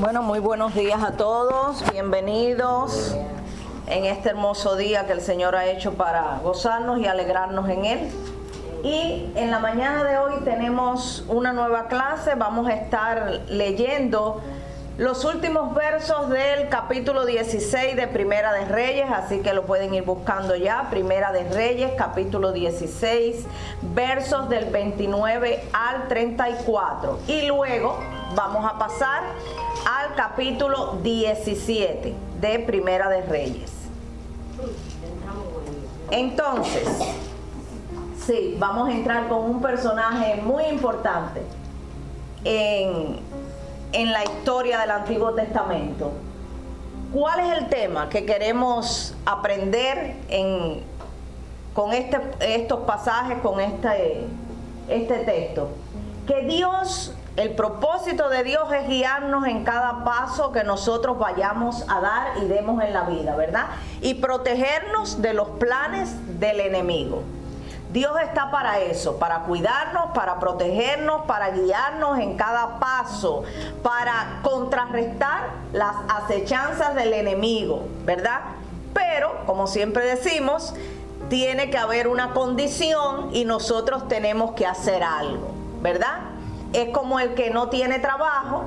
Bueno, muy buenos días a todos, bienvenidos en este hermoso día que el Señor ha hecho para gozarnos y alegrarnos en Él. Y en la mañana de hoy tenemos una nueva clase, vamos a estar leyendo los últimos versos del capítulo 16 de Primera de Reyes, así que lo pueden ir buscando ya. Primera de Reyes, capítulo 16, versos del 29 al 34. Y luego vamos a pasar al capítulo 17 de Primera de Reyes. Entonces, sí, vamos a entrar con un personaje muy importante en la historia del Antiguo Testamento. ¿Cuál es el tema que queremos aprender con estos pasajes, con este texto? Que Dios, el propósito de Dios es guiarnos en cada paso que nosotros vayamos a dar y demos en la vida, ¿verdad? Y protegernos de los planes del enemigo. Dios está para eso, para cuidarnos, para protegernos, para guiarnos en cada paso, para contrarrestar las acechanzas del enemigo, ¿verdad? Pero, como siempre decimos, tiene que haber una condición y nosotros tenemos que hacer algo, ¿verdad? Es como el que no tiene trabajo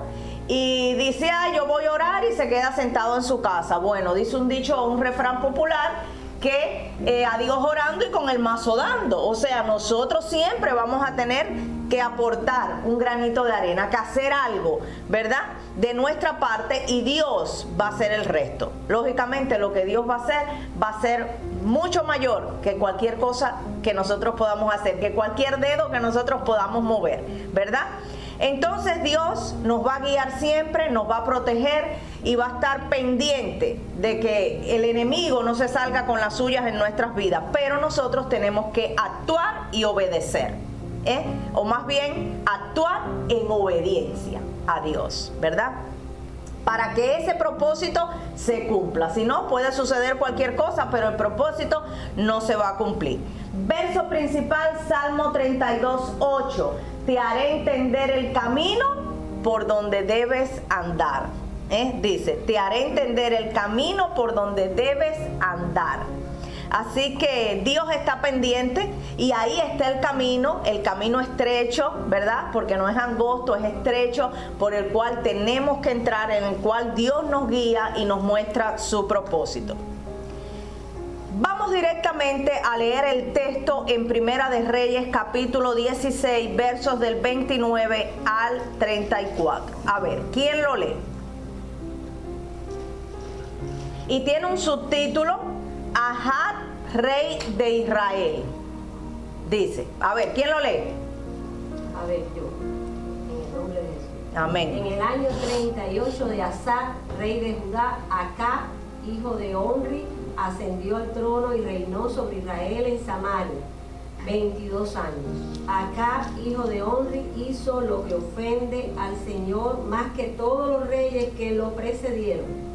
y dice, yo voy a orar y se queda sentado en su casa. Bueno, dice un dicho, un refrán popular, que a Dios orando y con el mazo dando. O sea, nosotros siempre vamos a tener que aportar un granito de arena, que hacer algo, ¿verdad?, de nuestra parte, y Dios va a hacer el resto. Lógicamente, lo que Dios va a ser mucho mayor que cualquier cosa que nosotros podamos hacer, que cualquier dedo que nosotros podamos mover, ¿verdad? Entonces Dios nos va a guiar siempre, nos va a proteger y va a estar pendiente de que el enemigo no se salga con las suyas en nuestras vidas, pero nosotros tenemos que actuar y obedecer, o más bien actuar en obediencia a Dios, ¿verdad? Para que ese propósito se cumpla. Si no, puede suceder cualquier cosa, pero el propósito no se va a cumplir. Verso principal, Salmo 32:8. Te haré entender el camino por donde debes andar. Dice, te haré entender el camino por donde debes andar. Así que Dios está pendiente y ahí está el camino estrecho, ¿verdad? Porque no es angosto, es estrecho, por el cual tenemos que entrar, en el cual Dios nos guía y nos muestra su propósito. Vamos directamente a leer el texto en Primera de Reyes, capítulo 16, versos del 29 al 34. A ver, ¿quién lo lee? Y tiene un subtítulo, Ahab, rey de Israel. Dice, a ver, ¿quién lo lee? A ver, yo, en el nombre de Jesús. Amén. En el año 38 de Asa, rey de Judá, Acab, hijo de Omri, ascendió al trono y reinó sobre Israel en Samaria 22 años. Acab, hijo de Omri, hizo lo que ofende al Señor más que todos los reyes que lo precedieron.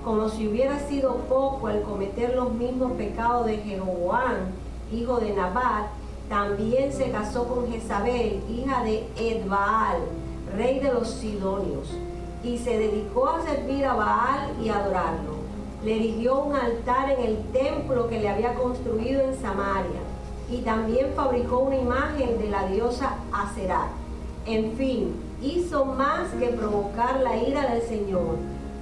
Como si hubiera sido poco al cometer los mismos pecados de Jeroboam, hijo de Nabat, también se casó con Jezabel, hija de Edbaal, rey de los Sidonios, y se dedicó a servir a Baal y adorarlo. Le erigió un altar en el templo que le había construido en Samaria, y también fabricó una imagen de la diosa Aserá. En fin, hizo más que provocar la ira del Señor,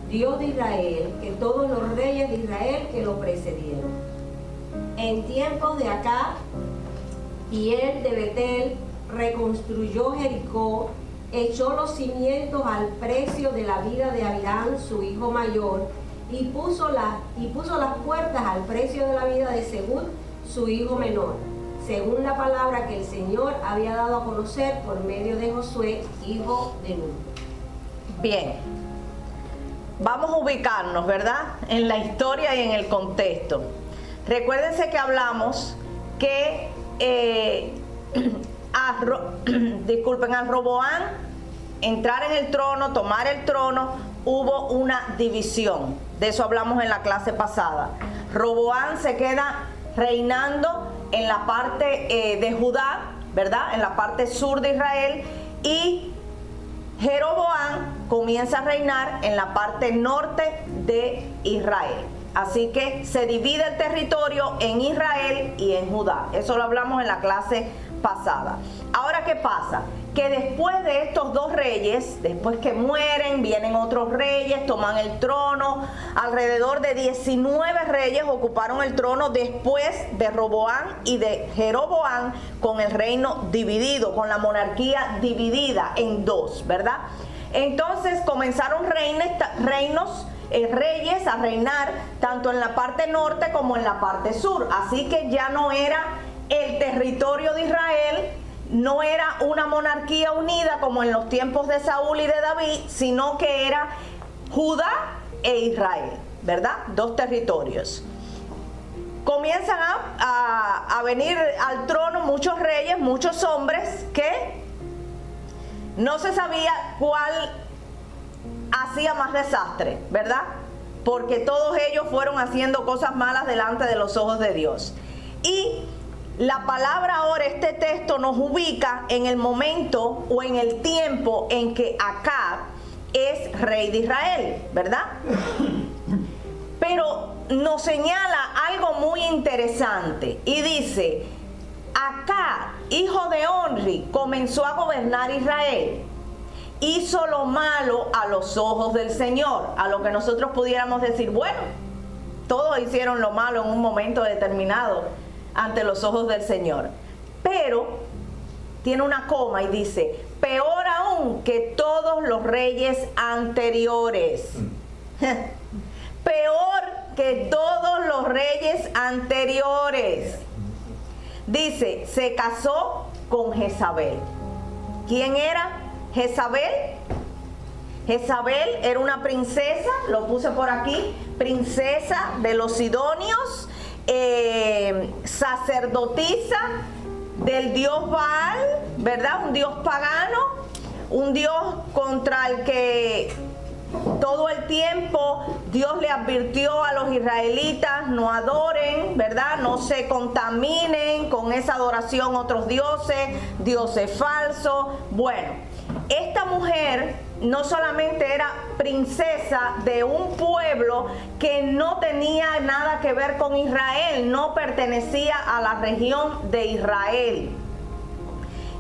Dios de Israel, que todos los reyes de Israel que lo precedieron. En tiempos de Acab, Hiel de Betel reconstruyó Jericó, echó los cimientos al precio de la vida de Abirán, su hijo mayor, y puso las puertas al precio de la vida de Según, su hijo menor, según la palabra que el Señor había dado a conocer por medio de Josué, hijo de Nun. Bien, vamos a ubicarnos, ¿verdad?, en la historia y en el contexto. Recuérdense que hablamos que al Roboam entrar en el trono, tomar el trono, hubo una división. De eso hablamos en la clase pasada. Roboam se queda reinando en la parte de Judá, ¿verdad?, en la parte sur de Israel, y Jeroboam comienza a reinar en la parte norte de Israel. Así que se divide el territorio en Israel y en Judá. Eso lo hablamos en la clase pasada. Ahora, ¿qué pasa? Que después de estos dos reyes, después que mueren, vienen otros reyes, toman el trono. Alrededor de 19 reyes ocuparon el trono después de Roboam y de Jeroboam, con el reino dividido, con la monarquía dividida en dos, ¿verdad? Entonces comenzaron reyes a reinar tanto en la parte norte como en la parte sur. Así que ya no era el territorio de Israel, no era una monarquía unida como en los tiempos de Saúl y de David, sino que era Judá e Israel, ¿verdad? Dos territorios. Comienzan a venir al trono muchos reyes, muchos hombres que no se sabía cuál hacía más desastre, ¿verdad? Porque todos ellos fueron haciendo cosas malas delante de los ojos de Dios. Y la palabra ahora, este texto nos ubica en el momento o en el tiempo en que Acab es rey de Israel, ¿verdad? Pero nos señala algo muy interesante y dice: Acab, hijo de Onri, comenzó a gobernar Israel. Hizo lo malo a los ojos del Señor. A lo que nosotros pudiéramos decir, bueno, todos hicieron lo malo en un momento determinado ante los ojos del Señor. Pero tiene una coma y dice: peor aún que todos los reyes anteriores. Peor que todos los reyes anteriores. Dice, se casó con Jezabel. ¿Quién era Jezabel? Jezabel era una princesa, lo puse por aquí, princesa de los sidonios, sacerdotisa del dios Baal, ¿verdad? Un dios pagano, un dios contra el que todo el tiempo Dios le advirtió a los israelitas: no adoren, ¿verdad? No se contaminen con esa adoración a otros dioses falsos. Bueno, esta mujer no solamente era princesa de un pueblo que no tenía nada que ver con Israel, no pertenecía a la región de Israel.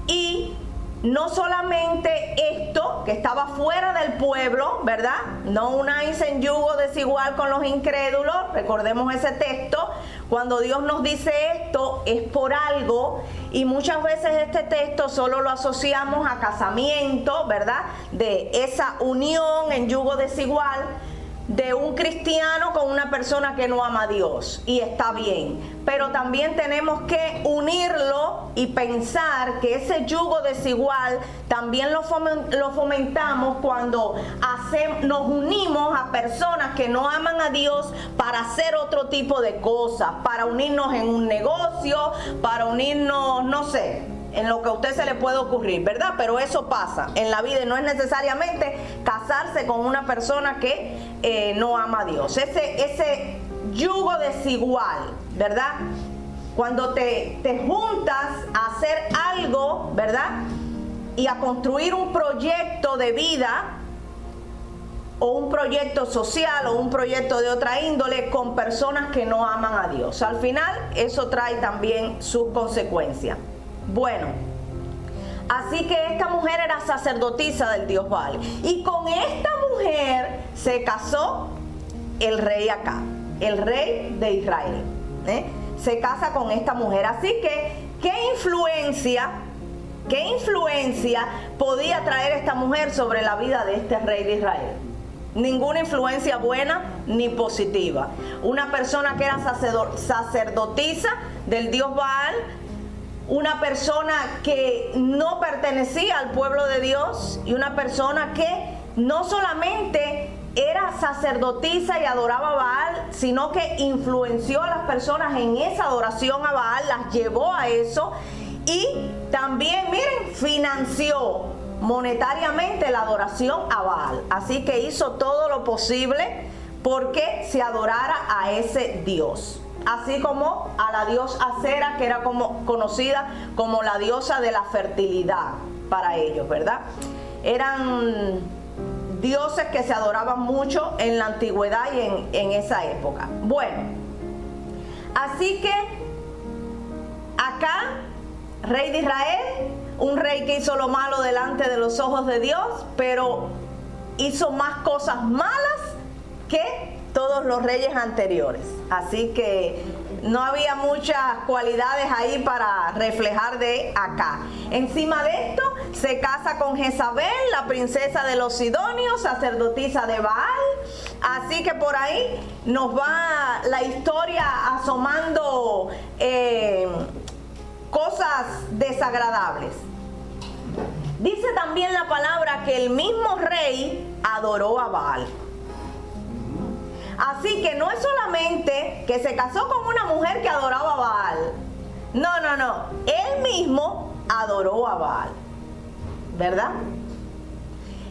Y no solamente esto, que estaba fuera del pueblo, ¿verdad? No unáis en yugo desigual con los incrédulos. Recordemos ese texto. Cuando Dios nos dice esto, es por algo. Y muchas veces este texto solo lo asociamos a casamiento, ¿verdad? De esa unión en yugo desigual de un cristiano con una persona que no ama a Dios, y está bien, pero también tenemos que unirlo y pensar que ese yugo desigual también lo fomentamos cuando nos unimos a personas que no aman a Dios para hacer otro tipo de cosas, para unirnos en un negocio, para unirnos, no sé, en lo que a usted se le puede ocurrir, ¿verdad? Pero eso pasa en la vida y no es necesariamente casarse con una persona que no ama a Dios. Ese yugo desigual, ¿verdad? Cuando te juntas a hacer algo, ¿verdad? Y a construir un proyecto de vida o un proyecto social o un proyecto de otra índole con personas que no aman a Dios. Al final eso trae también sus consecuencias. Bueno, así que esta mujer era sacerdotisa del dios Baal, y con esta mujer se casó el rey Acab, el rey de Israel, se casa con esta mujer. Así que, ¿qué influencia podía traer esta mujer sobre la vida de este rey de Israel? Ninguna influencia buena ni positiva. Una persona que era sacerdotisa del dios Baal, una persona que no pertenecía al pueblo de Dios, y una persona que no solamente era sacerdotisa y adoraba a Baal, sino que influenció a las personas en esa adoración a Baal, las llevó a eso, y también, miren, financió monetariamente la adoración a Baal. Así que hizo todo lo posible porque se adorara a ese Dios. Así como a la diosa Acera, que era conocida como la diosa de la fertilidad para ellos, ¿verdad? eran dioses que se adoraban mucho en la antigüedad y en esa época. Bueno, así que Acab, rey de Israel, un rey que hizo lo malo delante de los ojos de Dios, pero hizo más cosas malas que todos los reyes anteriores. Así que no había muchas cualidades ahí para reflejar de Acab. Encima de esto, se casa con Jezabel, la princesa de los sidonios, sacerdotisa de Baal. Así que por ahí nos va la historia asomando cosas desagradables. Dice también la palabra que el mismo rey adoró a Baal. Así que no es solamente que se casó con una mujer que adoraba a Baal. No. Él mismo adoró a Baal. ¿Verdad?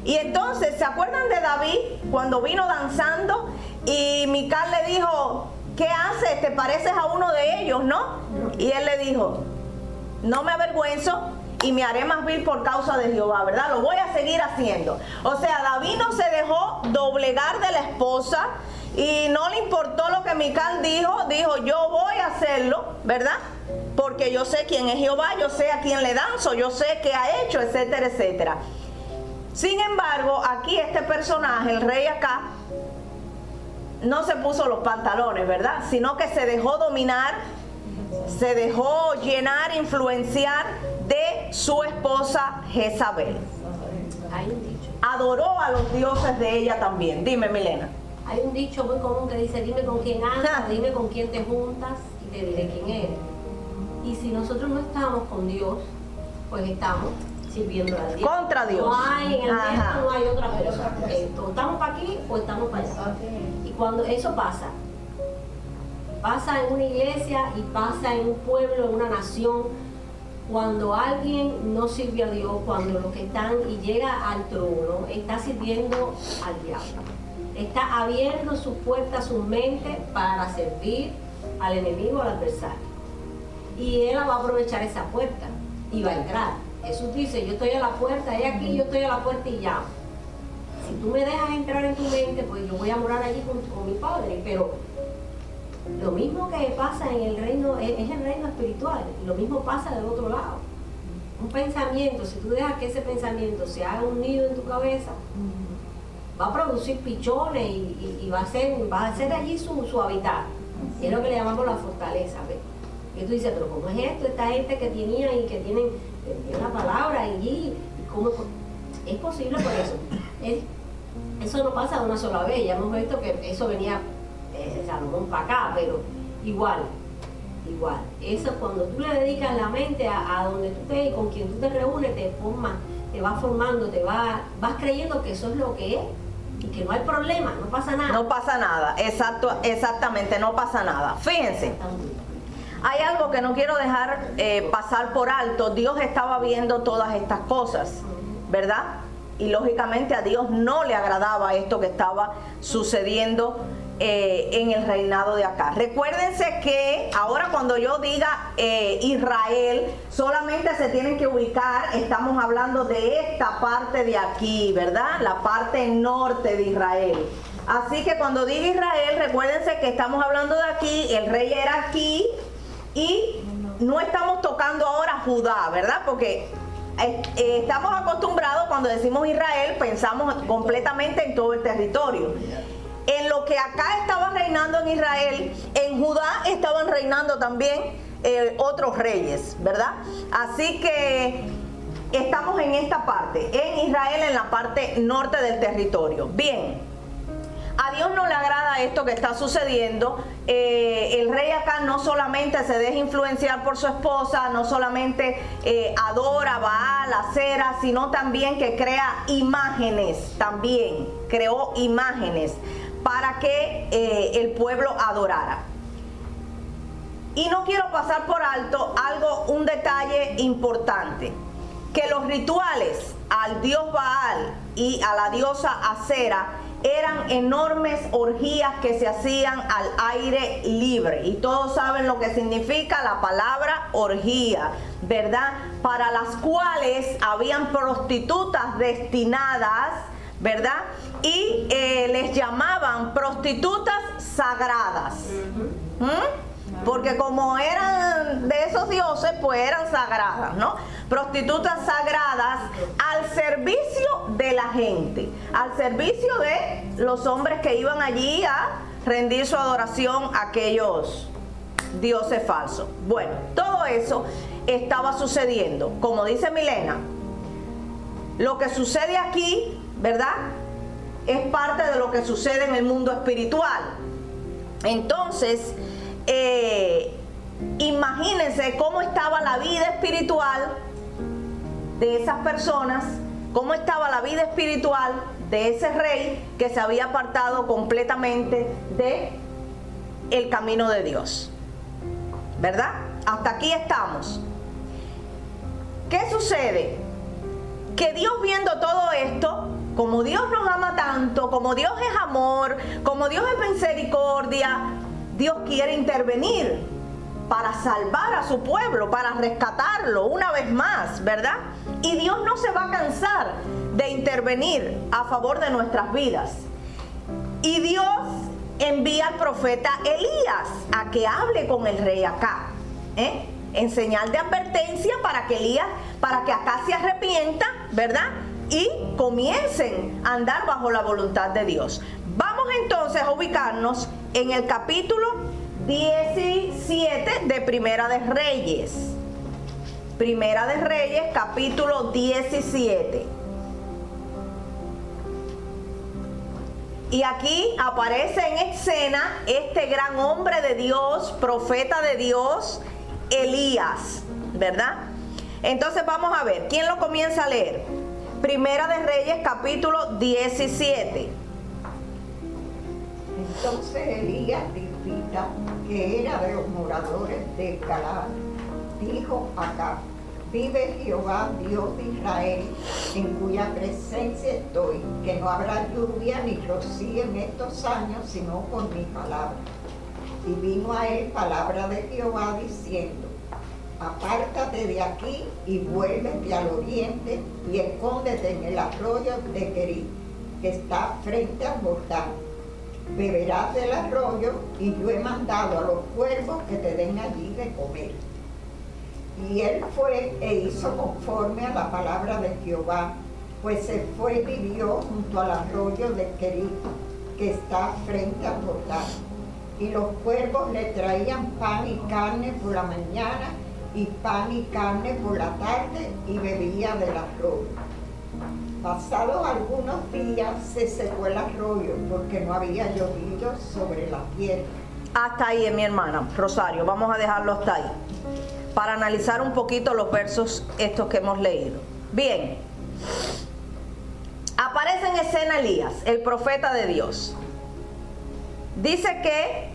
Y entonces, ¿se acuerdan de David cuando vino danzando y Mical le dijo, ¿qué haces? ¿Te pareces a uno de ellos, no? Y él le dijo, no me avergüenzo y me haré más vil por causa de Jehová, ¿verdad? Lo voy a seguir haciendo. O sea, David no se dejó doblegar de la esposa y no le importó lo que Mical dijo, yo voy a hacerlo, ¿verdad? Porque yo sé quién es Jehová, yo sé a quién le danzo, yo sé qué ha hecho, etcétera, etcétera. Sin embargo, aquí este personaje, el rey Acab, no se puso los pantalones, ¿verdad? Sino que se dejó dominar, se dejó llenar, influenciar de su esposa Jezabel. Hay un dicho. Adoró a los dioses de ella también. Dime, Milena. Hay un dicho muy común que dice, dime con quién andas, dime con quién te juntas y te diré quién eres. Y si nosotros no estamos con Dios, pues estamos sirviendo a Dios. Contra Dios. No hay en el medio, no hay otra cosa. O estamos para aquí o estamos para allá. Y cuando eso pasa en una iglesia y pasa en un pueblo, en una nación, cuando alguien no sirve a Dios, cuando los que están y llega al trono, está sirviendo al diablo. Está abriendo sus puertas, sus mentes para servir al enemigo, al adversario. Y él va a aprovechar esa puerta y va a entrar. Jesús dice, yo estoy a la puerta, he aquí, yo estoy a la puerta y llamo. Si tú me dejas entrar en tu mente, pues yo voy a morar allí con mi Padre. Pero lo mismo que pasa en el reino, es el reino espiritual. Lo mismo pasa del otro lado. Un pensamiento, si tú dejas que ese pensamiento se haga un nido en tu cabeza, va a producir pichones y va a ser allí su hábitat. Y es lo que le llamamos la fortaleza, ¿ves? Y tú dices, pero ¿cómo es esto? Esta gente que tenía y que tienen la palabra allí, ¿cómo es posible por eso? Eso no pasa de una sola vez. Ya hemos visto que eso venía Salomón para acá, pero igual. Eso cuando tú le dedicas la mente a donde tú estés y con quien tú te reúnes, te vas formando, vas creyendo que eso es lo que es. Y que no hay problema, no pasa nada. No pasa nada, exactamente, no pasa nada. Fíjense, hay algo que no quiero dejar pasar por alto. Dios estaba viendo todas estas cosas, ¿verdad? Y lógicamente a Dios no le agradaba esto que estaba sucediendo en el reinado de Acab. Recuérdense que ahora cuando yo diga Israel, solamente se tienen que ubicar, estamos hablando de esta parte de aquí, ¿verdad? La parte norte de Israel. Así que cuando diga Israel, recuérdense que estamos hablando de aquí, el rey era aquí y no estamos tocando ahora Judá, ¿verdad? Porque estamos acostumbrados cuando decimos Israel, pensamos completamente en todo el territorio. En lo que acá estaba reinando en Israel, en Judá estaban reinando también otros reyes, ¿verdad? Así que estamos en esta parte, en Israel, en la parte norte del territorio. Bien, a Dios no le agrada esto que está sucediendo. El rey acá no solamente se deja influenciar por su esposa, no solamente adora a Baal, a Acera, sino también que crea imágenes, también creó imágenes para que el pueblo adorara. Y no quiero pasar por alto un detalle importante, que los rituales al dios Baal y a la diosa Acera eran enormes orgías que se hacían al aire libre. Y todos saben lo que significa la palabra orgía, ¿verdad? Para las cuales habían prostitutas destinadas, ¿verdad? Y les llamaban prostitutas sagradas. Porque como eran de esos dioses, pues eran sagradas, ¿no? Prostitutas sagradas al servicio de la gente, al servicio de los hombres que iban allí a rendir su adoración a aquellos dioses falsos. Bueno, todo eso estaba sucediendo. Como dice Milena, lo que sucede aquí, ¿verdad?, es parte de lo que sucede en el mundo espiritual. Entonces, imagínense cómo estaba la vida espiritual de esas personas, cómo estaba la vida espiritual de ese rey que se había apartado completamente de el camino de Dios, ¿verdad? Hasta aquí estamos. ¿Qué sucede? Que Dios, viendo todo esto, como Dios nos ama tanto, como Dios es amor, como Dios es misericordia, Dios quiere intervenir para salvar a su pueblo, para rescatarlo una vez más, ¿verdad? Y Dios no se va a cansar de intervenir a favor de nuestras vidas. Y Dios envía al profeta Elías a que hable con el rey Acab, en señal de advertencia para que Acab se arrepienta, ¿verdad? Y comiencen a andar bajo la voluntad de Dios. Vamos entonces a ubicarnos en el capítulo 17 de Primera de Reyes. Primera de Reyes, capítulo 17. Y aquí aparece en escena este gran hombre de Dios, profeta de Dios, Elías, ¿verdad? Entonces vamos a ver, ¿quién lo comienza a leer? Primera de Reyes, capítulo 17. Entonces Elías Tisbita, que era de los moradores de Galaad, dijo a Acab: vive Jehová, Dios de Israel, en cuya presencia estoy, que no habrá lluvia ni rocío en estos años, sino por mi palabra. Y vino a él palabra de Jehová diciendo: apártate de aquí y vuélvete al oriente y escóndete en el arroyo de Querit, que está frente al Jordán. Beberás del arroyo, y yo he mandado a los cuervos que te den allí de comer. Y él fue e hizo conforme a la palabra de Jehová, pues se fue y vivió junto al arroyo de Querit, que está frente al Jordán. Y los cuervos le traían pan y carne por la mañana, y pan y carne por la tarde, y bebía del arroyo. Pasados algunos días se secó el arroyo, porque no había llovido sobre la tierra. Hasta ahí, mi hermana Rosario, vamos a dejarlo hasta ahí, para analizar un poquito los versos estos que hemos leído. Bien, aparece en escena Elías, el profeta de Dios. Dice que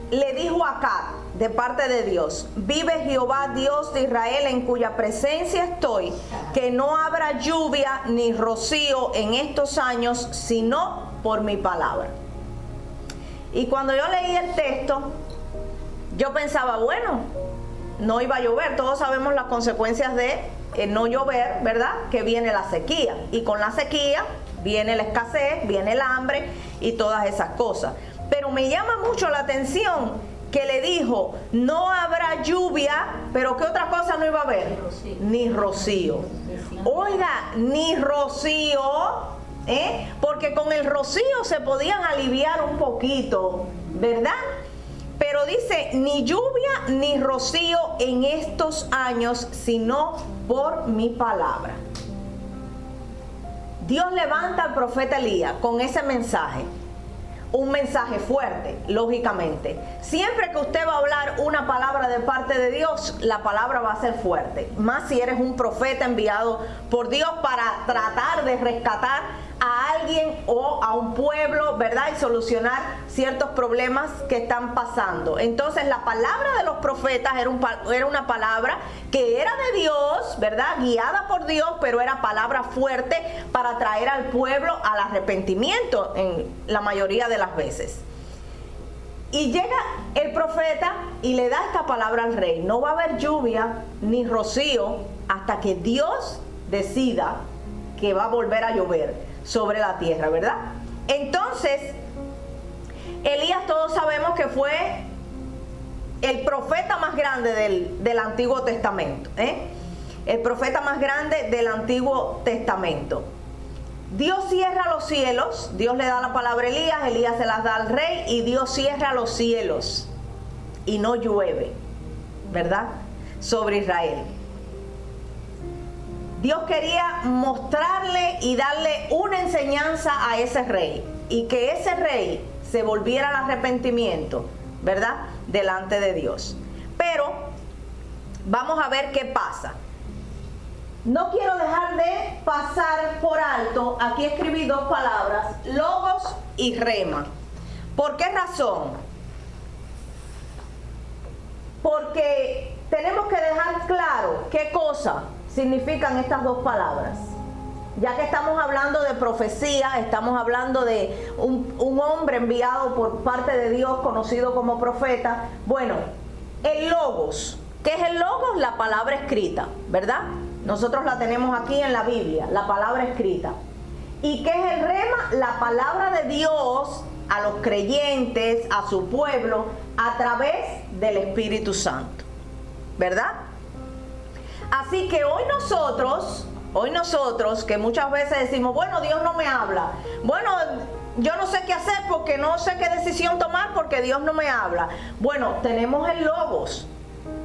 le dijo a Acab, de parte de Dios: vive Jehová, Dios de Israel, en cuya presencia estoy, que no habrá lluvia ni rocío en estos años, sino por mi palabra. Y cuando yo leí el texto, yo pensaba, bueno, no iba a llover. Todos sabemos las consecuencias de no llover, ¿verdad? Que viene la sequía. Y con la sequía viene la escasez, viene el hambre y todas esas cosas. Pero me llama mucho la atención que le dijo: no habrá lluvia, pero ¿qué otra cosa no iba a haber? Ni rocío. Oiga, ni rocío, porque con el rocío se podían aliviar un poquito, ¿verdad? Pero dice: ni lluvia ni rocío en estos años, sino por mi palabra. Dios levanta al profeta Elías con ese mensaje. Un mensaje fuerte, lógicamente. Siempre que usted va a hablar una palabra de parte de Dios, la palabra va a ser fuerte. Más si eres un profeta enviado por Dios para tratar de rescatar a alguien alguien o a un pueblo, ¿verdad? Y solucionar ciertos problemas que están pasando. Entonces la palabra de los profetas era una palabra que era de Dios, ¿verdad? Guiada por Dios, pero era palabra fuerte para traer al pueblo al arrepentimiento en la mayoría de las veces. Y llega el profeta y le da esta palabra al rey: no va a haber lluvia ni rocío hasta que Dios decida que va a volver a llover sobre la tierra, ¿verdad? Entonces, Elías, todos sabemos que fue el profeta más grande del Antiguo Testamento, el profeta más grande del Antiguo Testamento. Dios cierra los cielos, Dios le da la palabra a Elías, Elías se las da al rey y Dios cierra los cielos y no llueve, ¿verdad?, sobre Israel. Dios quería mostrarle y darle una enseñanza a ese rey y que ese rey se volviera al arrepentimiento, ¿verdad?, delante de Dios. Pero vamos a ver qué pasa. No quiero dejar de pasar por alto, aquí escribí dos palabras, logos y rema. ¿Por qué razón? Porque tenemos que dejar claro qué cosa significan estas dos palabras. Ya que estamos hablando de profecía, estamos hablando de un hombre enviado por parte de Dios, conocido como profeta. Bueno, el logos, ¿qué es el logos? La palabra escrita, ¿verdad? Nosotros la tenemos aquí en la Biblia, la palabra escrita. ¿Y qué es el rema? La palabra de Dios a los creyentes, a su pueblo, a través del Espíritu Santo, ¿verdad? Así que hoy nosotros, que muchas veces decimos, bueno, Dios no me habla. Bueno, yo no sé qué hacer porque no sé qué decisión tomar porque Dios no me habla. Bueno, tenemos el logos,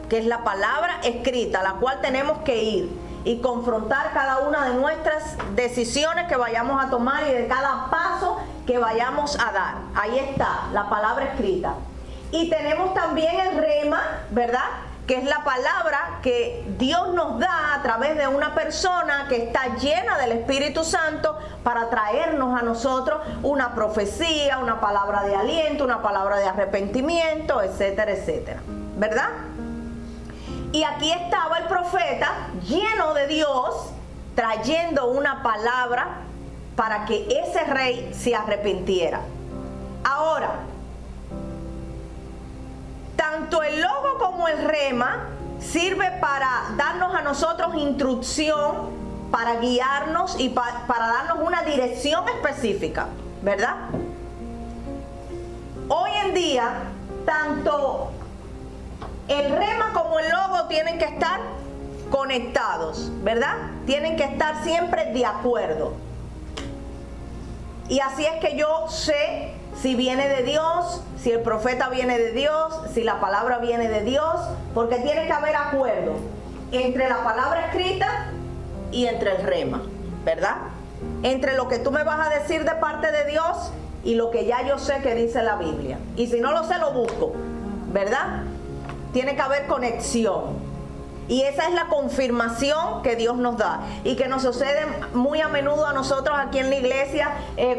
que es la palabra escrita, la cual tenemos que ir y confrontar cada una de nuestras decisiones que vayamos a tomar y de cada paso que vayamos a dar. Ahí está, la palabra escrita. Y tenemos también el rema, ¿verdad?, que es la palabra que Dios nos da a través de una persona que está llena del Espíritu Santo para traernos a nosotros una profecía, una palabra de aliento, una palabra de arrepentimiento, etcétera, etcétera, ¿verdad? Y aquí estaba el profeta lleno de Dios, trayendo una palabra para que ese rey se arrepintiera. Ahora, tanto el logo como el rema sirve para darnos a nosotros instrucción, para guiarnos y para darnos una dirección específica, ¿verdad? Hoy en día, tanto el rema como el logo tienen que estar conectados, ¿verdad? Tienen que estar siempre de acuerdo. Y así es que yo sé si viene de Dios, si el profeta viene de Dios, si la palabra viene de Dios, porque tiene que haber acuerdo entre la palabra escrita y entre el rema, ¿verdad? Entre lo que tú me vas a decir de parte de Dios y lo que ya yo sé que dice la Biblia. Y si no lo sé, lo busco, ¿verdad? Tiene que haber conexión. Y esa es la confirmación que Dios nos da y que nos sucede muy a menudo a nosotros aquí en la iglesia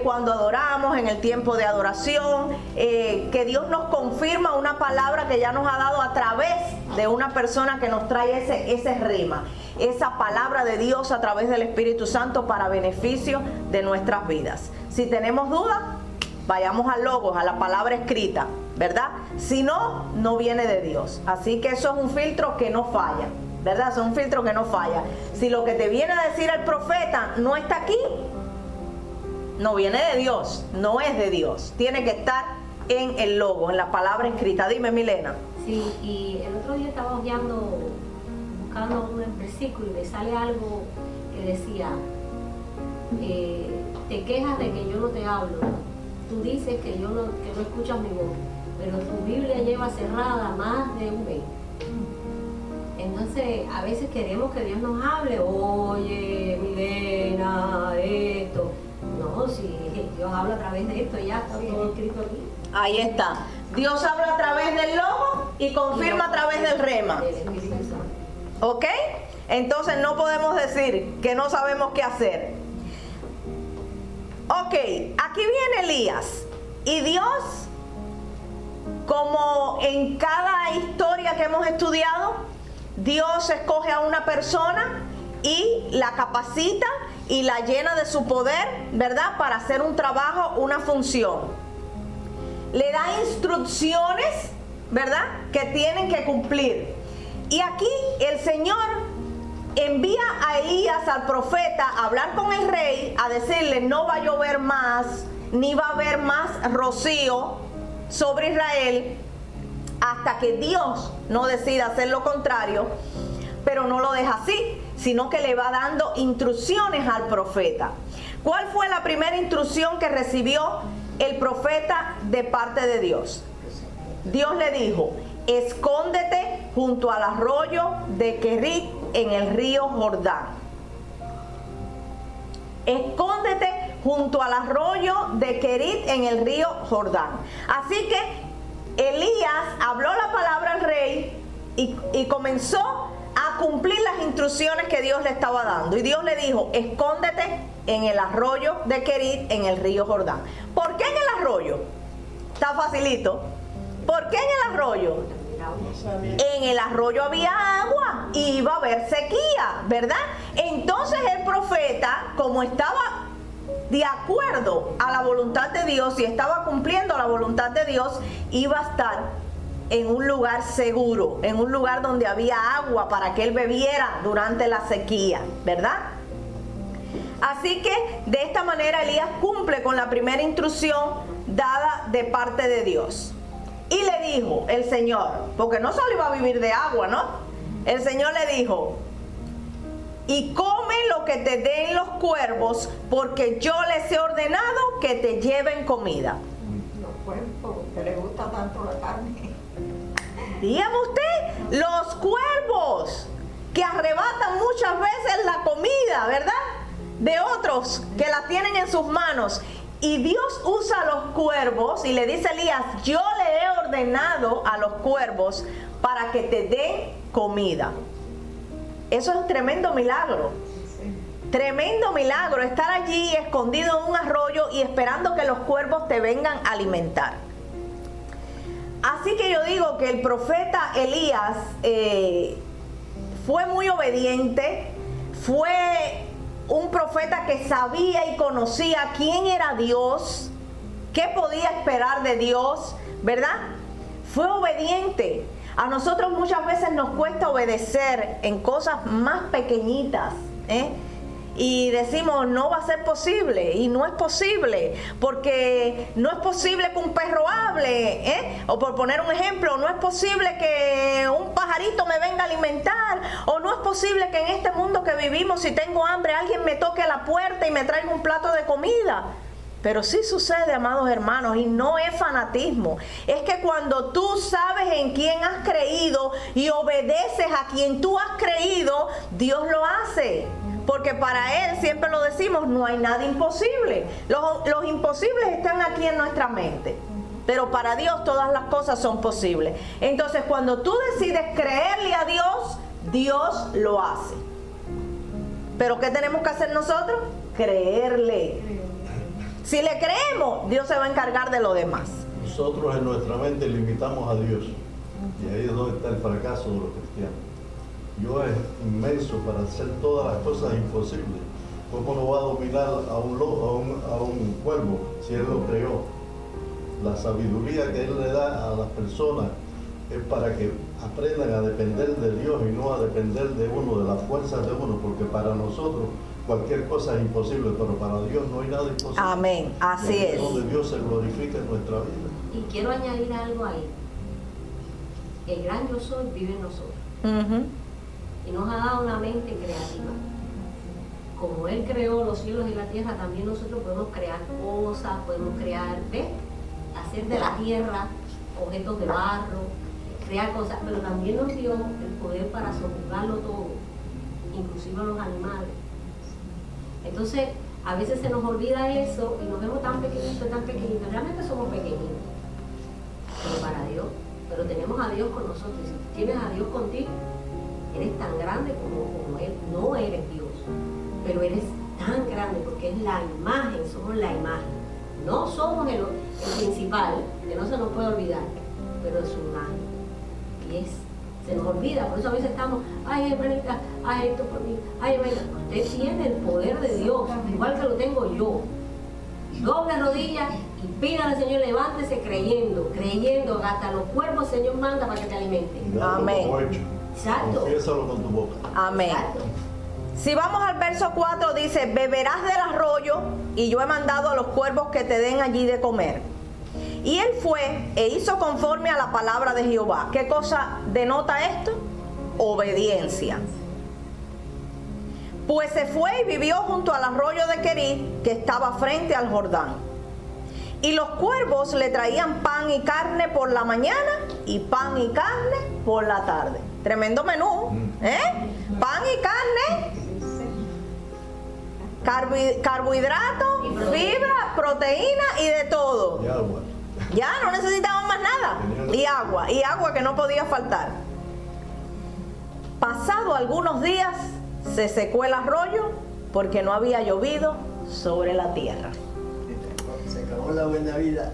cuando adoramos, en el tiempo de adoración, que Dios nos confirma una palabra que ya nos ha dado a través de una persona que nos trae ese rema, esa palabra de Dios a través del Espíritu Santo para beneficio de nuestras vidas. Si tenemos dudas, vayamos al logos, a la palabra escrita, ¿verdad? Si no, no viene de Dios. Así que eso es un filtro que no falla, ¿verdad? Es un filtro que no falla. Si lo que te viene a decir el profeta no está aquí, no viene de Dios, no es de Dios. Tiene que estar en el logo, en la palabra escrita. Dime, Milena. Sí, y el otro día estaba buscando un versículo y me sale algo que decía, te quejas de que yo no te hablo. Tú dices que no escuchas mi voz, pero tu Biblia lleva cerrada más de un mes. Entonces, a veces queremos que Dios nos hable, oye, Milena, esto. No, si Dios habla a través de esto, ya está todo escrito aquí. Ahí está. Dios habla a través del logo y confirma a través del rema. ¿Ok? Entonces no podemos decir que no sabemos qué hacer. Ok, aquí viene Elías. Y Dios, como en cada historia que hemos estudiado, Dios escoge a una persona y la capacita y la llena de su poder, ¿verdad? Para hacer un trabajo, una función. Le da instrucciones, ¿verdad? Que tienen que cumplir. Y aquí el Señor envía a Elías, al profeta, a hablar con el rey, a decirle: no va a llover más, ni va a haber más rocío sobre Israel, hasta que Dios no decida hacer lo contrario. Pero no lo deja así, sino que le va dando instrucciones al profeta. ¿Cuál fue la primera instrucción que recibió el profeta de parte de Dios? Dios le dijo: escóndete junto al arroyo de Kerit en el río Jordán. Escóndete junto al arroyo de Kerit en el río Jordán. Así que Elías habló la palabra al rey y comenzó a cumplir las instrucciones que Dios le estaba dando. Y Dios le dijo: escóndete en el arroyo de Kerit en el río Jordán. ¿Por qué en el arroyo? Está facilito. ¿Por qué en el arroyo? En el arroyo había agua y iba a haber sequía, ¿verdad? Entonces el profeta, como estaba de acuerdo a la voluntad de Dios y estaba cumpliendo la voluntad de Dios, iba a estar en un lugar seguro, en un lugar donde había agua para que él bebiera durante la sequía, ¿verdad? Así que de esta manera Elías cumple con la primera instrucción dada de parte de Dios. Y le dijo el Señor, porque no solo iba a vivir de agua, ¿no? El Señor le dijo: y come lo que te den los cuervos, porque yo les he ordenado que te lleven comida. Los cuervos, que le gusta tanto la carne. Dígame usted, los cuervos que arrebatan muchas veces la comida, ¿verdad? De otros que la tienen en sus manos. Y Dios usa a los cuervos y le dice a Elías: yo le he ordenado a los cuervos para que te den comida. Eso es un tremendo milagro. Tremendo milagro, estar allí escondido en un arroyo y esperando que los cuervos te vengan a alimentar. Así que yo digo que el profeta Elías fue muy obediente, fue un profeta que sabía y conocía quién era Dios, qué podía esperar de Dios, ¿verdad? Fue obediente. A nosotros muchas veces nos cuesta obedecer en cosas más pequeñitas, y decimos: no va a ser posible, y no es posible, porque no es posible que un perro hable, o por poner un ejemplo, no es posible que un pajarito me venga a alimentar, o no es posible que en este mundo que vivimos, si tengo hambre, alguien me toque a la puerta y me traiga un plato de comida. Pero sí sucede, amados hermanos, y no es fanatismo. Es que cuando tú sabes en quién has creído y obedeces a quien tú has creído, Dios lo hace. Porque para Él, siempre lo decimos, no hay nada imposible. Los imposibles están aquí en nuestra mente. Pero para Dios todas las cosas son posibles. Entonces, cuando tú decides creerle a Dios, Dios lo hace. ¿Pero qué tenemos que hacer nosotros? Creerle. Si le creemos, Dios se va a encargar de lo demás. Nosotros en nuestra mente limitamos a Dios. Y ahí es donde está el fracaso de los cristianos. Dios es inmenso para hacer todas las cosas imposibles. ¿Cómo no va a dominar a un cuervo si Él lo creó? La sabiduría que Él le da a las personas es para que aprendan a depender de Dios y no a depender de uno, de las fuerzas de uno, porque para nosotros cualquier cosa es imposible, pero para Dios no hay nada imposible. Amén, así es. Donde Dios se glorifica en nuestra vida. Y quiero añadir algo ahí. El gran yo soy vive en nosotros. Y nos ha dado una mente creativa. Como Él creó los cielos y la tierra, también nosotros podemos crear cosas, podemos crear, ¿ves? Hacer de la tierra objetos de barro, crear cosas, pero también nos dio el poder para sojuzgarlo todo, inclusive a los animales. Entonces, a veces se nos olvida eso y nos vemos tan pequeñitos, realmente somos pequeñitos, pero para Dios, pero tenemos a Dios con nosotros. Si tú tienes a Dios contigo, eres tan grande como Él. No eres Dios, pero eres tan grande porque es la imagen, somos la imagen. No somos el principal, que no se nos puede olvidar, pero es su imagen. Y se nos olvida, por eso a veces estamos, ay hermanita, ay esto por mí, ay hermanita. Usted tiene el poder de Dios, igual que lo tengo yo. Doble rodilla y pídale al Señor, levántese creyendo, que hasta los cuerpos el Señor manda para que te alimente. Y dalo Amén. como hecho. Exacto. Confiésalo con tu boca. Amén. Exacto. Si vamos al verso 4, dice, beberás del arroyo y yo he mandado a los cuervos que te den allí de comer. Y él fue e hizo conforme a la palabra de Jehová. ¿Qué cosa denota esto? Obediencia. Pues se fue y vivió junto al arroyo de Querit, que estaba frente al Jordán. Y los cuervos le traían pan y carne por la mañana y pan y carne por la tarde. Tremendo menú, ¿eh? Pan y carne, carbohidratos, fibra, proteína y de todo. Y agua. Ya no necesitaban más nada. Y agua que no podía faltar. Pasado algunos días se secó el arroyo porque no había llovido sobre la tierra. Se acabó la buena vida.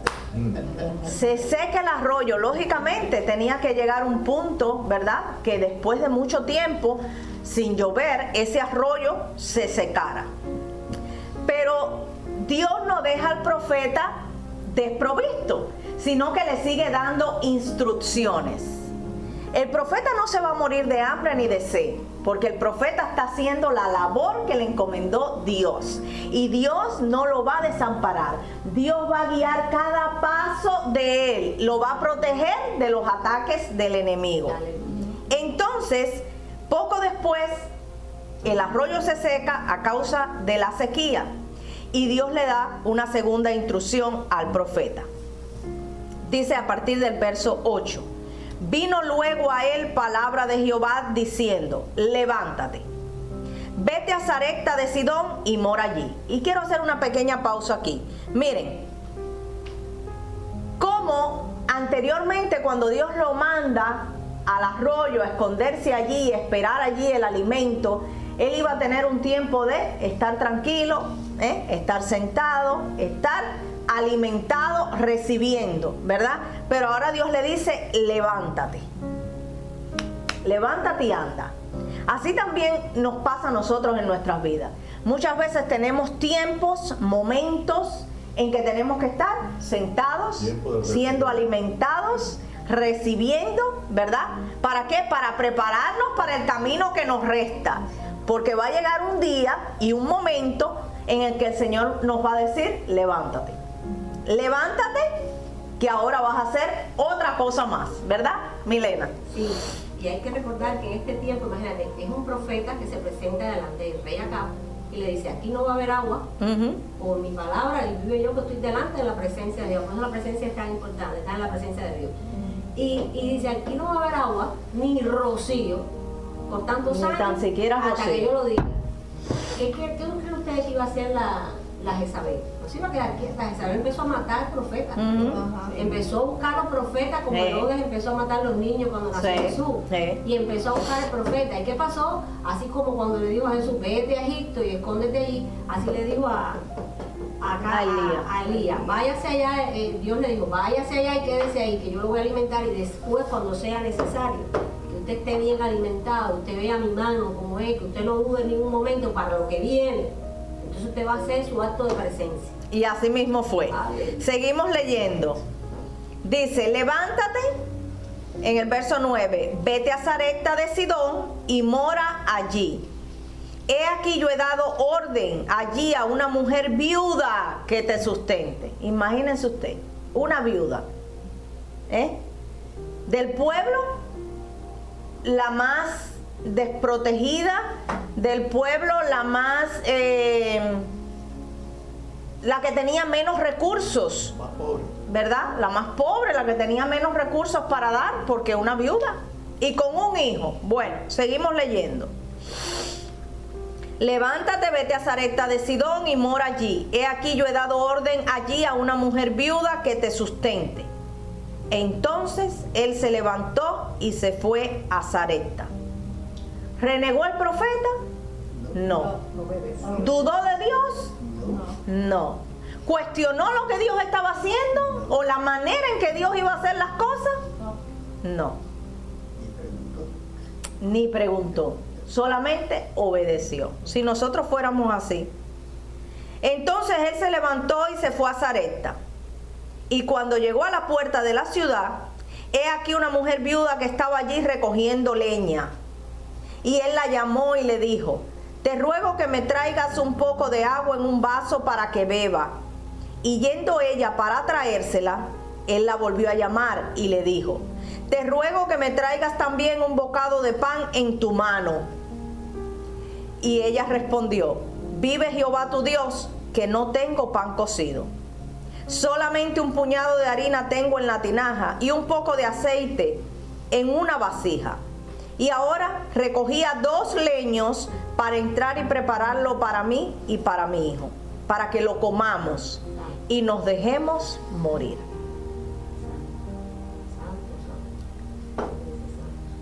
Se seca el arroyo, lógicamente tenía que llegar un punto, ¿verdad? Que después de mucho tiempo sin llover, ese arroyo se secara. Pero Dios no deja al profeta desprovisto, sino que le sigue dando instrucciones. El profeta no se va a morir de hambre ni de sed, porque el profeta está haciendo la labor que le encomendó Dios. Y Dios no lo va a desamparar. Dios va a guiar cada paso de él. Lo va a proteger de los ataques del enemigo. Entonces, poco después, el arroyo se seca a causa de la sequía. Y Dios le da una segunda instrucción al profeta. Dice a partir del verso 8. Vino luego a él palabra de Jehová diciendo, levántate, vete a Sarepta de Sidón y mora allí. Y quiero hacer una pequeña pausa aquí. Miren, como anteriormente cuando Dios lo manda al arroyo a esconderse allí, esperar allí el alimento, él iba a tener un tiempo de estar tranquilo, estar sentado, estar alimentado, recibiendo, ¿verdad? Pero ahora Dios le dice, levántate. Levántate y anda. Así también nos pasa a nosotros en nuestras vidas. Muchas veces tenemos tiempos, momentos en que tenemos que estar sentados, siendo alimentados, recibiendo, ¿verdad? ¿Para qué? Para prepararnos para el camino que nos resta. Porque va a llegar un día y un momento en el que el Señor nos va a decir, levántate. Levántate, que ahora vas a hacer otra cosa más, ¿verdad, Milena? Sí, y hay que recordar que en este tiempo, imagínate, es un profeta que se presenta delante del rey Acab y le dice, aquí no va a haber agua, por mi palabra, y vive yo que estoy delante de la presencia de Dios. Por eso la presencia es tan importante, está en la presencia de Dios. Y dice, aquí no va a haber agua, ni rocío, por tantos Ni años, tan siquiera hasta rocío. que yo lo diga. ¿Qué creen ustedes que iba a hacer la Jezabel? No se iba a quedar quieta. Jezabel empezó a matar profetas. Empezó a buscar a los profetas, como Herodes empezó a matar a los niños cuando nació Jesús. Y empezó a buscar al profeta. ¿Y qué pasó? Así como cuando le dijo a Jesús, vete a Egipto y escóndete allí, así le dijo a Elías, váyase allá, Dios le dijo, váyase allá y quédese ahí, que yo lo voy a alimentar, y después cuando sea necesario, que usted esté bien alimentado, usted vea mi mano como es, que usted no dude en ningún momento para lo que viene, entonces usted va a hacer su acto de presencia. Y así mismo fue. Seguimos leyendo. Dice, levántate, en el verso 9, vete a Sarepta de Sidón y mora allí. He aquí yo he dado orden allí a una mujer viuda que te sustente. Imagínense usted, una viuda, del pueblo, la más desprotegida, del pueblo la más, la que tenía menos recursos, Más pobre. ¿verdad? La más pobre, la que tenía menos recursos para dar, porque una viuda y con un hijo. Bueno, seguimos leyendo. Levántate, vete a Sarepta de Sidón y mora allí. He aquí yo he dado orden allí a una mujer viuda que te sustente. Entonces él se levantó y se fue a Sarepta. ¿Renegó el profeta? No. Obedeció. ¿Dudó de Dios? No. ¿Cuestionó lo que Dios estaba haciendo o la manera en que Dios iba a hacer las cosas? No. Ni preguntó. Solamente obedeció. Si nosotros fuéramos así. Entonces él se levantó y se fue a Sarepta. Y cuando llegó a la puerta de la ciudad, he aquí una mujer viuda que estaba allí recogiendo leña. Y él la llamó y le dijo: te ruego que me traigas un poco de agua en un vaso para que beba. Y yendo ella para traérsela, él la volvió a llamar y le dijo: te ruego que me traigas también un bocado de pan en tu mano. Y ella respondió: vive Jehová tu Dios, que no tengo pan cocido. Solamente un puñado de harina tengo en la tinaja y un poco de aceite en una vasija. Y ahora recogía 2 leños para entrar y prepararlo para mí y para mi hijo, para que lo comamos y nos dejemos morir.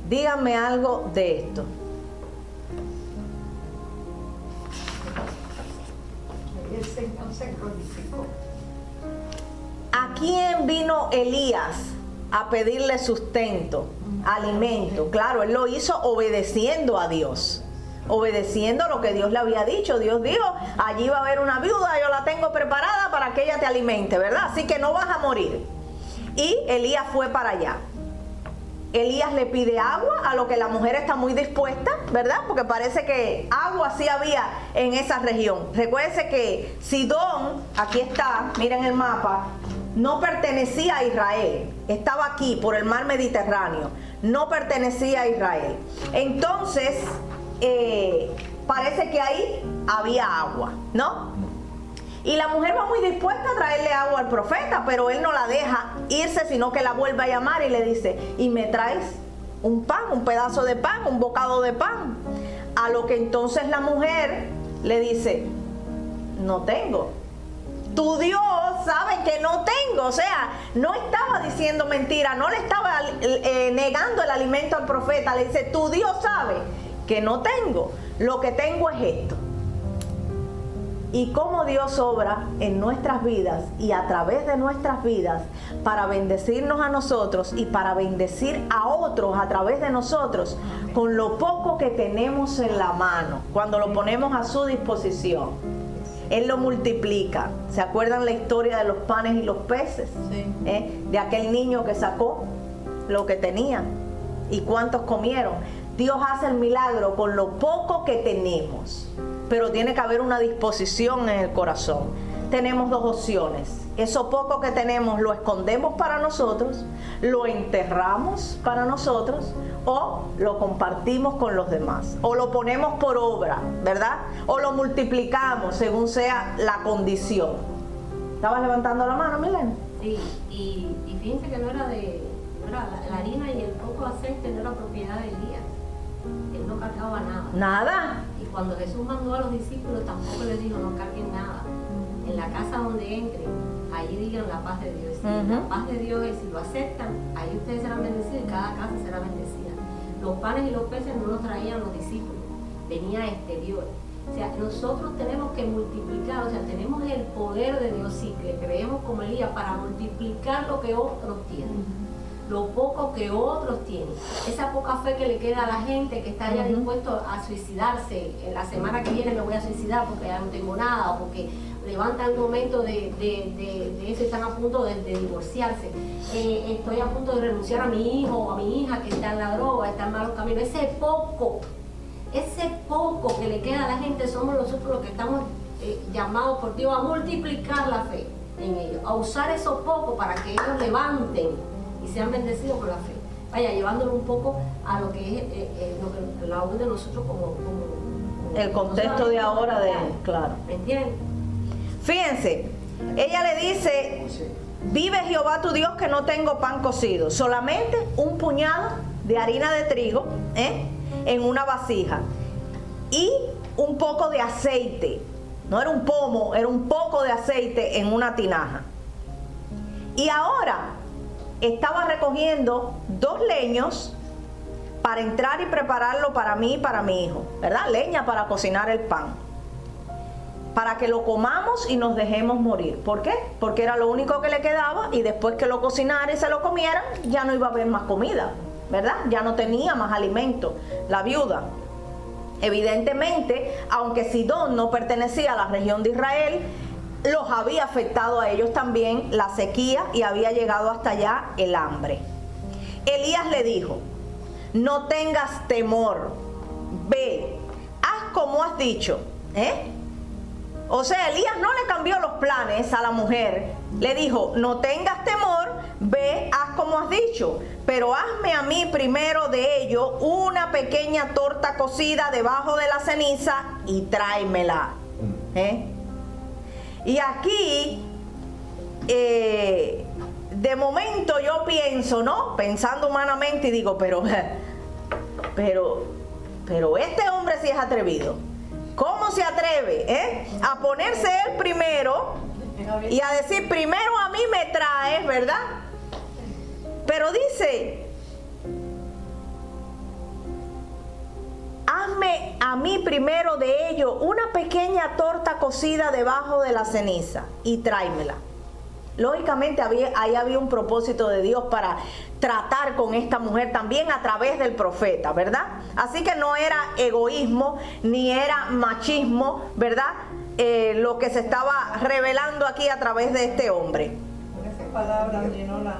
Díganme algo de esto. El Señor se glorificó. ¿A quién vino Elías a pedirle sustento, alimento? Claro, él lo hizo obedeciendo a Dios, obedeciendo lo que Dios le había dicho. Dios dijo: allí va a haber una viuda, yo la tengo preparada para que ella te alimente, ¿verdad? Así que no vas a morir. Y Elías fue para allá. Elías le pide agua, a lo que la mujer está muy dispuesta, ¿verdad? Porque parece que agua sí había en esa región. Recuérdense que Sidón, aquí está, miren el mapa, no pertenecía a Israel. Estaba aquí por el mar Mediterráneo. No pertenecía a Israel. Entonces, parece que ahí había agua, ¿no? Y la mujer va muy dispuesta a traerle agua al profeta, pero él no la deja irse, sino que la vuelve a llamar y le dice: ¿y me traes un pan, un pedazo de pan, un bocado de pan? A lo que entonces la mujer le dice: no tengo. Tu Dios sabe que no tengo. O sea, no estaba diciendo mentira, no le estaba negando el alimento al profeta. Le dice: tu Dios sabe que no tengo. Lo que tengo es esto. Y cómo Dios obra en nuestras vidas y a través de nuestras vidas para bendecirnos a nosotros y para bendecir a otros a través de nosotros con lo poco que tenemos en la mano, cuando lo ponemos a su disposición. Él lo multiplica. ¿Se acuerdan la historia de los panes y los peces? Sí. De aquel niño que sacó lo que tenía y cuántos comieron. Dios hace el milagro con lo poco que tenemos, pero tiene que haber una disposición en el corazón. Tenemos 2 opciones. Eso poco que tenemos lo escondemos para nosotros, lo enterramos para nosotros, o lo compartimos con los demás, o lo ponemos por obra, ¿verdad? O lo multiplicamos según sea la condición. ¿Estabas levantando la mano, Milena? Sí, y fíjense que no era la harina y el poco aceite no era propiedad de Elías. Él no cargaba nada. Nada. Y cuando Jesús mandó a los discípulos, tampoco les dijo: no carguen nada. En la casa donde entren, ahí digan la paz de Dios. La paz de Dios es, si lo aceptan, ahí ustedes serán bendecidos y cada casa será bendecida. Los panes y los peces no los traían los discípulos, venía exterior. O sea, nosotros tenemos que multiplicar, o sea, tenemos el poder de Dios, si le creemos como Elías, para multiplicar lo que otros tienen. Lo poco que otros tienen, esa poca fe que le queda a la gente que está ya dispuesto a suicidarse. En la semana que viene me voy a suicidar porque ya no tengo nada, o porque levantan el momento de eso y están a punto de divorciarse. Estoy a punto de renunciar a mi hijo o a mi hija que está en la droga, está en malos caminos. Ese poco que le queda a la gente somos nosotros los que estamos llamados por Dios a multiplicar la fe en ellos, a usar eso poco para que ellos levanten y sean bendecidos por la fe. Vaya, llevándolo un poco a lo que es la obra de nosotros como el contexto de ahora de... Claro. ¿Me entienden? Fíjense, ella le dice: vive Jehová tu Dios que no tengo pan cocido, solamente un puñado de harina de trigo en una vasija y un poco de aceite. No era un pomo, era un poco de aceite en una tinaja. Y ahora estaba recogiendo 2 leños para entrar y prepararlo para mí y para mi hijo, ¿verdad? Leña para cocinar el pan, para que lo comamos y nos dejemos morir. ¿Por qué? Porque era lo único que le quedaba, y después que lo cocinara y se lo comieran, ya no iba a haber más comida, ¿verdad? Ya no tenía más alimento la viuda. Evidentemente, aunque Sidón no pertenecía a la región de Israel, los había afectado a ellos también la sequía y había llegado hasta allá el hambre. Elías le dijo: no tengas temor, ve, haz como has dicho. O sea, Elías no le cambió los planes a la mujer, le dijo: no tengas temor, ve, haz como has dicho, pero hazme a mí primero de ello una pequeña torta cocida debajo de la ceniza y tráemela. Y aquí, de momento yo pienso, ¿no? Pensando humanamente, y digo, pero este hombre sí es atrevido. ¿Cómo se atreve a ponerse él primero y a decir: primero a mí me traes, ¿verdad? Pero dice: hazme a mí primero de ello una pequeña torta cocida debajo de la ceniza y tráemela. Lógicamente ahí había un propósito de Dios para tratar con esta mujer también a través del profeta, ¿verdad? Así que no era egoísmo ni era machismo, ¿verdad? Lo que se estaba revelando aquí a través de este hombre. Con esas palabras llenó la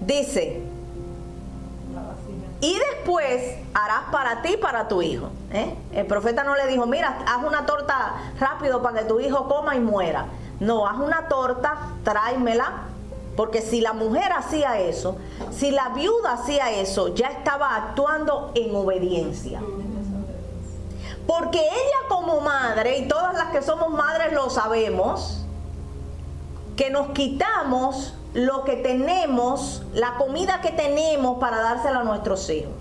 Dice: vasija. y después harás para ti y para tu hijo. El profeta no le dijo: mira, haz una torta rápido para que tu hijo coma y muera. No, haz una torta, tráemela, porque si la mujer hacía eso, si la viuda hacía eso, ya estaba actuando en obediencia. Porque ella como madre, y todas las que somos madres lo sabemos, que nos quitamos lo que tenemos, la comida que tenemos para dársela a nuestros hijos.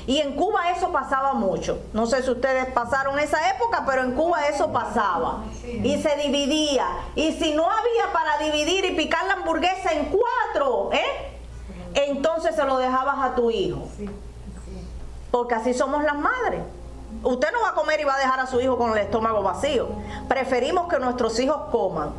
Y en Cuba eso pasaba mucho. No sé si ustedes pasaron esa época, pero en Cuba eso pasaba. Y se dividía. Y si no había para dividir y picar la hamburguesa en 4, entonces se lo dejabas a tu hijo. Porque así somos las madres. Usted no va a comer y va a dejar a su hijo con el estómago vacío. Preferimos que nuestros hijos coman.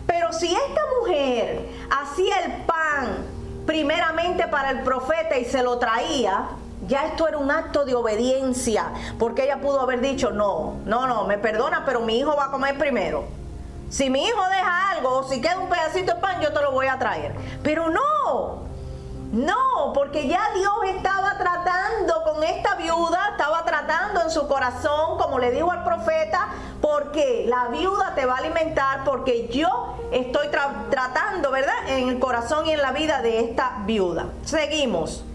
Pero si esta mujer hacía el pan primeramente para el profeta y se lo traía, ya esto era un acto de obediencia, porque ella pudo haber dicho: no, me perdona, pero mi hijo va a comer primero. Si mi hijo deja algo o si queda un pedacito de pan, yo te lo voy a traer. Pero no, porque ya Dios estaba tratando con esta viuda, estaba tratando en su corazón, como le dijo al profeta, porque la viuda te va a alimentar, porque yo estoy tratando, ¿verdad?, en el corazón y en la vida de esta viuda. Seguimos.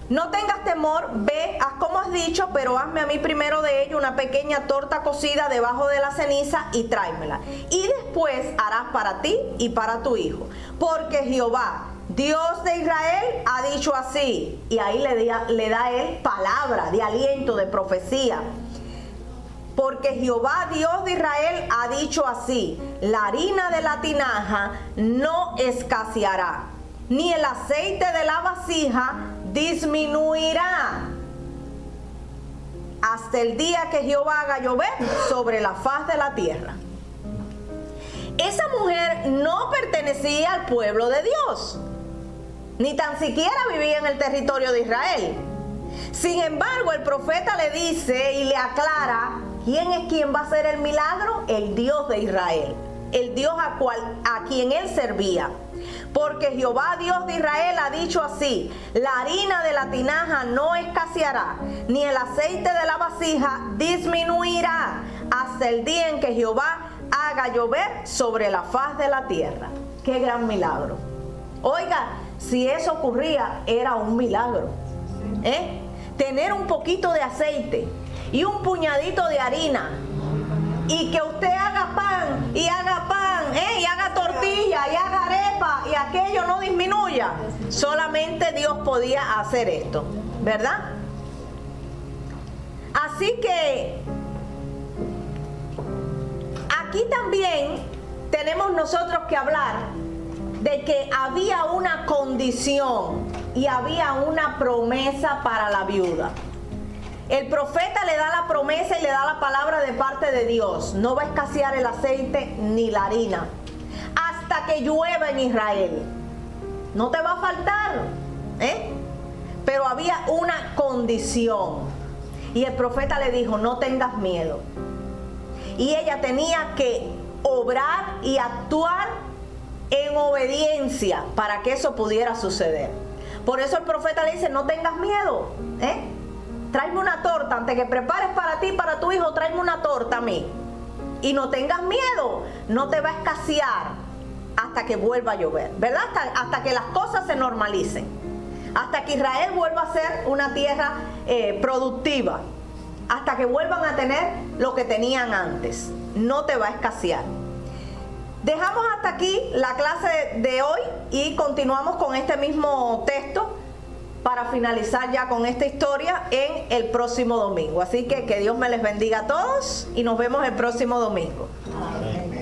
No tengas temor, ve, haz como has dicho, pero hazme a mí primero de ello una pequeña torta cocida debajo de la ceniza y tráemela. Y después harás para ti y para tu hijo. Porque Jehová, Dios de Israel, ha dicho así. Y ahí le da él palabra de aliento, de profecía. Porque Jehová, Dios de Israel, ha dicho así: la harina de la tinaja no escaseará, ni el aceite de la vasija disminuirá, hasta el día que Jehová haga llover sobre la faz de la tierra. Esa mujer no pertenecía al pueblo de Dios, ni tan siquiera vivía en el territorio de Israel. Sin embargo, el profeta le dice y le aclara quién es quien va a hacer el milagro: el Dios de Israel, el Dios a quien él servía. Porque Jehová, Dios de Israel, ha dicho así: la harina de la tinaja no escaseará, ni el aceite de la vasija disminuirá, hasta el día en que Jehová haga llover sobre la faz de la tierra. ¡Qué gran milagro! Oiga, si eso ocurría, era un milagro. Tener un poquito de aceite y un puñadito de harina, y que usted haga pan, y haga tortilla, y haga arepa, y aquello no disminuya. Solamente Dios podía hacer esto, ¿verdad? Así que aquí también tenemos nosotros que hablar de que había una condición y había una promesa para la viuda. El profeta le da la promesa y le da la palabra de parte de Dios. No va a escasear el aceite ni la harina hasta que llueva en Israel. No te va a faltar, pero había una condición. Y el profeta le dijo, no tengas miedo. Y ella tenía que obrar y actuar en obediencia para que eso pudiera suceder. Por eso el profeta le dice, no tengas miedo, tráeme una torta, antes que prepares para ti y para tu hijo, tráeme una torta a mí. Y no tengas miedo, no te va a escasear hasta que vuelva a llover, ¿verdad? Hasta que las cosas se normalicen, hasta que Israel vuelva a ser una tierra productiva, hasta que vuelvan a tener lo que tenían antes. No te va a escasear. Dejamos hasta aquí la clase de hoy y continuamos con este mismo texto para finalizar ya con esta historia en el próximo domingo. Así que Dios me les bendiga a todos y nos vemos el próximo domingo. Amén.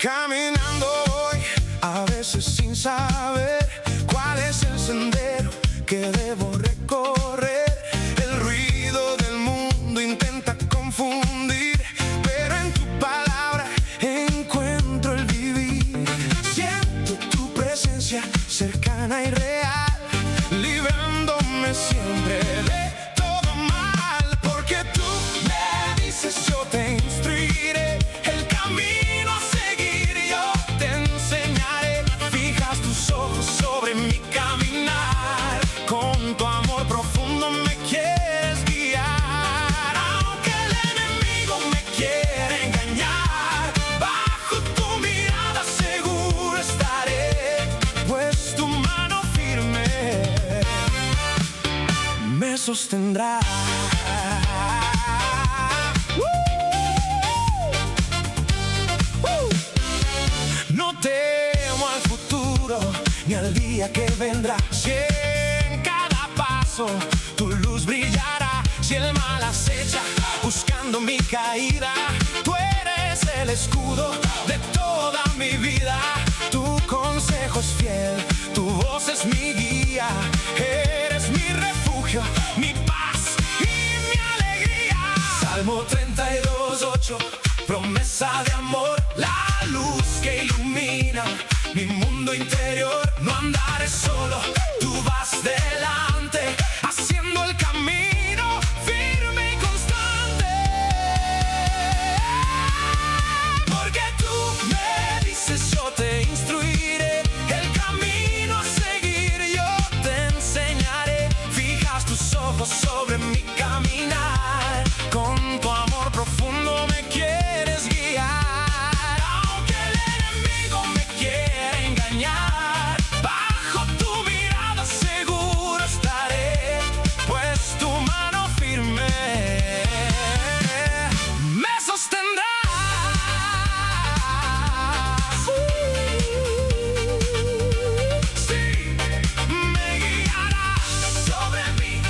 Caminando voy, a veces sin saber cuál es el sendero que debo recorrer. El ruido del mundo intenta confundir, pero en tu palabra encuentro el vivir. Siento tu presencia cercana y real, librándome siempre de todo mal. Porque tú me dices, yo te instruiré el camino a seguir, yo te enseñaré. Fijas tus ojos sobre mi caminar, con tu amor profundo me quieres guiar. Aunque el enemigo me quiera engañar, bajo tu mirada seguro estaré, pues tu mano firme me sostendrá. No temo al futuro ni al día que vendrá. Si en cada paso tu luz brillará, si el mal acecha buscando mi caída, tú eres el escudo de toda mi vida. Tu consejo es fiel, tu voz es mi guía. Eres mi refugio, mi paz y mi alegría. Salmo 32:8, promesa de amor, la luz que ilumina mi mundo interior. No andaré solo, tú vas delante, haciendo el camino firme y constante. Porque tú me dices, yo te instruiré el camino a seguir, yo te enseñaré. Fijas tus ojos sobre mi caminar, con tu amor profundo me quieres guiar. Aunque el enemigo me quiera engañar, bajo tu mirada seguro estaré, pues tu mano firme me sostendrá. Sí, me guiarás, sobre mí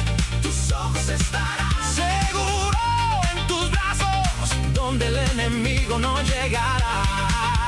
tus ojos estarán, seguro en tus brazos, donde el enemigo no llegará.